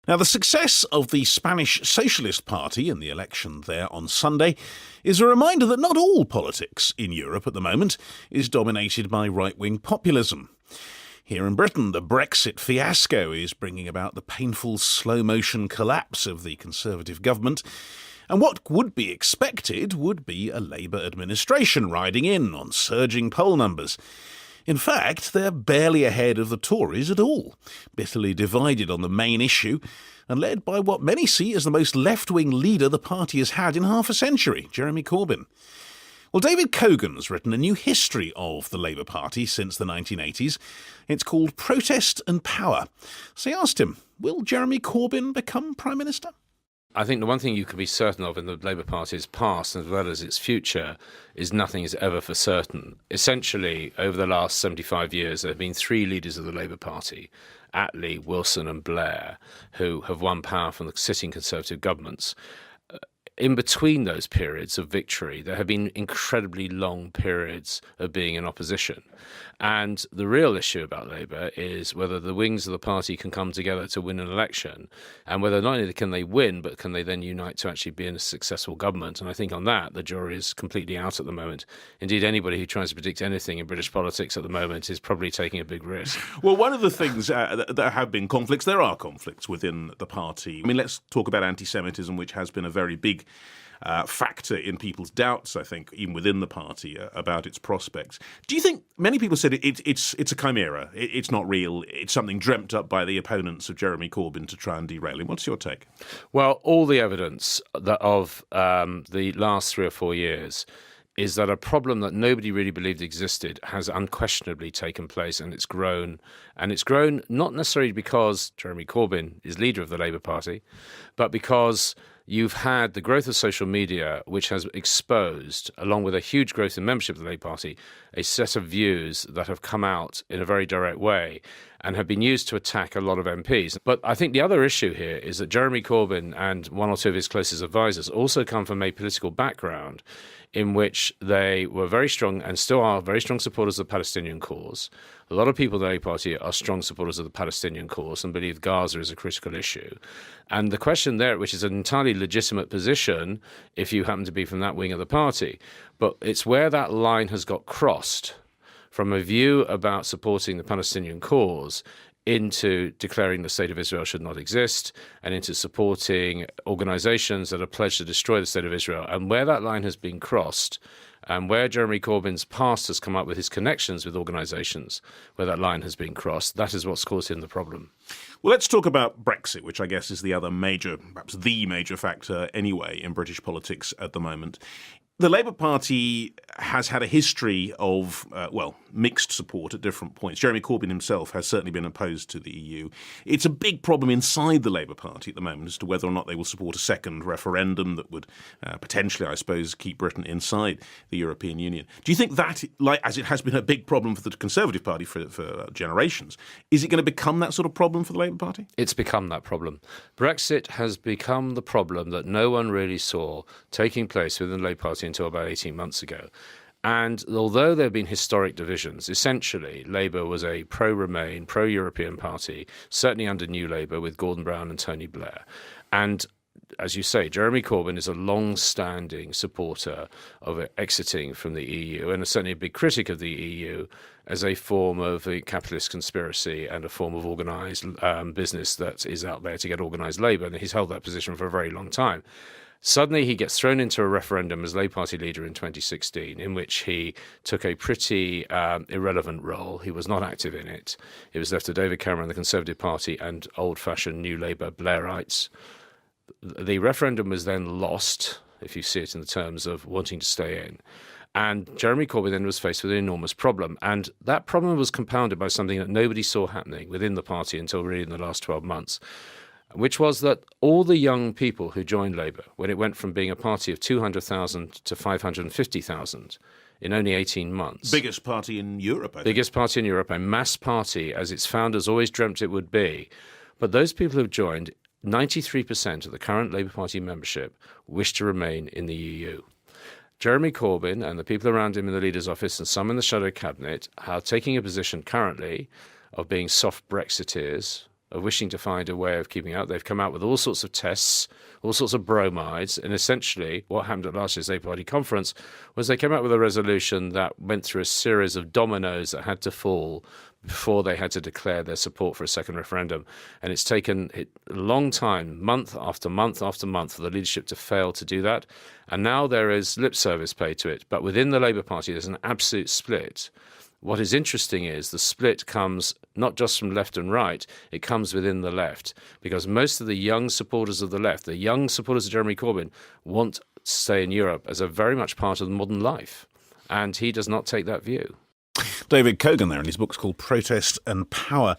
Now, the success of the Spanish Socialist Party in the election there on Sunday is a reminder that not all politics in Europe at the moment is dominated by right-wing populism. Here in Britain, the Brexit fiasco is bringing about the painful slow-motion collapse of the Conservative government, and what would be expected would be a Labour administration riding in on surging poll numbers. In fact, they're barely ahead of the Tories at all, bitterly divided on the main issue and led by what many see as the most left-wing leader the party has had in half a century, Jeremy Corbyn. Well, David Cogan's written a new history of the Labour Party since the 1980s. It's called Protest and Power. So I asked him, will Jeremy Corbyn become Prime Minister? I think the one thing you can be certain of in the Labour Party's past as well as its future is nothing is ever for certain. Essentially, over the last 75 years, there have been three leaders of the Labour Party, Attlee, Wilson and Blair, who have won power from the sitting Conservative governments. In between those periods of victory, there have been incredibly long periods of being in opposition. And the real issue about Labour is whether the wings of the party can come together to win an election, and whether not only can they win, but can they then unite to actually be in a successful government. And I think on that, the jury is completely out at the moment. Indeed, anybody who tries to predict anything in British politics at the moment is probably taking a big risk. Well, one of the things that have been conflicts, there are conflicts within the party. I mean, let's talk about anti-Semitism, which has been a very big factor in people's doubts, I think, even within the party about its prospects. Do you think many people said it's a chimera, it's not real, it's something dreamt up by the opponents of Jeremy Corbyn to try and derail him? What's your take? Well, all the evidence of the last 3 or 4 years is that a problem that nobody really believed existed has unquestionably taken place, and it's grown. And it's grown not necessarily because Jeremy Corbyn is leader of the Labour Party, but because you've had the growth of social media, which has exposed, along with a huge growth in membership of the Labour Party, a set of views that have come out in a very direct way and have been used to attack a lot of MPs. But I think the other issue here is that Jeremy Corbyn and one or two of his closest advisors also come from a political background in which they were very strong and still are very strong supporters of the Palestinian cause. A lot of people in the Labour Party are strong supporters of the Palestinian cause and believe Gaza is a critical issue. And the question there, which is an entirely legitimate position if you happen to be from that wing of the party, but it's where that line has got crossed from a view about supporting the Palestinian cause into declaring the state of Israel should not exist and into supporting organisations that are pledged to destroy the state of Israel. And where that line has been crossed and where Jeremy Corbyn's past has come up with his connections with organisations where that line has been crossed, that is what's caused him the problem. Well, let's talk about Brexit, which I guess is the other major, perhaps the major factor anyway in British politics at the moment. The Labour Party has had a history of, mixed support at different points. Jeremy Corbyn himself has certainly been opposed to the EU. It's a big problem inside the Labour Party at the moment as to whether or not they will support a second referendum that would potentially, I suppose, keep Britain inside the European Union. Do you think that, like as it has been a big problem for the Conservative Party for generations, is it going to become that sort of problem for the Labour Party? It's become that problem. Brexit has become the problem that no one really saw taking place within the Labour Party until about 18 months ago. And although there have been historic divisions, essentially Labour was a pro-Remain, pro-European party, certainly under New Labour with Gordon Brown and Tony Blair. And as you say, Jeremy Corbyn is a long-standing supporter of exiting from the EU and is certainly a big critic of the EU as a form of a capitalist conspiracy and a form of organised business that is out there to get organised labour. And he's held that position for a very long time. Suddenly he gets thrown into a referendum as Labour Party leader in 2016, in which he took a pretty irrelevant role. He was not active in it. It was left to David Cameron, the Conservative Party, and old-fashioned New Labour Blairites. The referendum was then lost, if you see it in the terms of wanting to stay in. And Jeremy Corbyn then was faced with an enormous problem. And that problem was compounded by something that nobody saw happening within the party until really in the last 12 months, which was that all the young people who joined Labour, when it went from being a party of 200,000 to 550,000 in only 18 months. Biggest party in Europe, I think. Biggest party in Europe, a mass party, as its founders always dreamt it would be. But those people who've joined, 93% of the current Labour Party membership wish to remain in the EU. Jeremy Corbyn and the people around him in the leader's office and some in the shadow cabinet are taking a position currently of being soft Brexiteers, of wishing to find a way of keeping out. They've come out with all sorts of tests, all sorts of bromides, and essentially what happened at last year's Labour Party conference was they came out with a resolution that went through a series of dominoes that had to fall before they had to declare their support for a second referendum. And it's taken a long time, month after month after month, for the leadership to fail to do that. And now there is lip service paid to it. But within the Labour Party, there's an absolute split. What is interesting is the split comes not just from left and right, it comes within the left. Because most of the young supporters of the left, the young supporters of Jeremy Corbyn, want to stay in Europe as a very much part of modern life. And he does not take that view. David Cogan there, and his book's called Protest and Power.